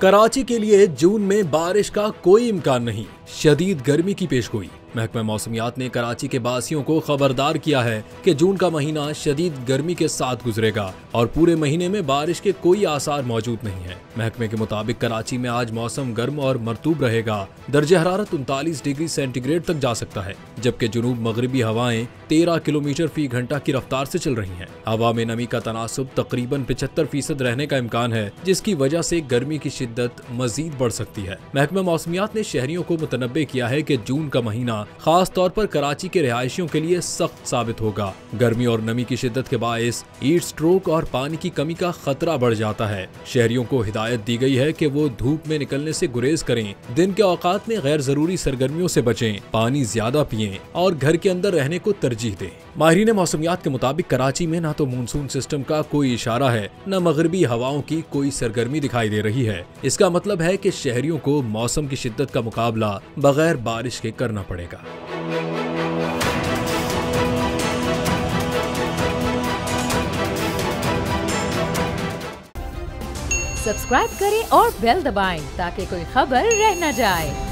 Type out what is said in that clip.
कराची के लिए जून में बारिश का कोई इम्कान नहीं, शदीद गर्मी की पेशगोई। महकमा मौसमियात ने कराची के बासियों को खबरदार किया है कि जून का महीना शदीद गर्मी के साथ गुजरेगा और पूरे महीने में बारिश के कोई आसार मौजूद नहीं है। महकमे के मुताबिक कराची में आज मौसम गर्म और मरतूब रहेगा। दर्जे हरारत 39 डिग्री सेंटीग्रेड तक जा सकता है, जबकि जुनूब मगरिबी हवाएं 13 किलोमीटर फी घंटा की रफ्तार से चल रही हैं। हवा में नमी का तनासुब तकरीबन 75% रहने का इम्कान है, जिसकी वजह से गर्मी की शिद्दत मजीद बढ़ सकती है। महकमा मौसमियात ने शहरियों को मुतनब्बे किया है कि जून का महीना खास तौर पर कराची के रिहायशियों के लिए सख्त साबित होगा। गर्मी और नमी की शिद्दत के बायस हीट स्ट्रोक और पानी की कमी का खतरा बढ़ जाता है। शहरियों को हिदायत दी गई है कि वो धूप में निकलने से गुरेज करें, दिन के औकात में गैर जरूरी सरगर्मियों से बचें, पानी ज्यादा पिएं और घर के अंदर रहने को तरजीह दें। माहिरीन मौसमियात के मुताबिक कराची में न तो मानसून सिस्टम का कोई इशारा है, न मगरबी हवाओं की कोई सरगर्मी दिखाई दे रही है। इसका मतलब है कि शहरियों को मौसम की शिद्दत का मुकाबला बगैर बारिश के करना पड़ेगा। सब्सक्राइब करें और बेल दबाएं ताकि कोई खबर रह न जाए।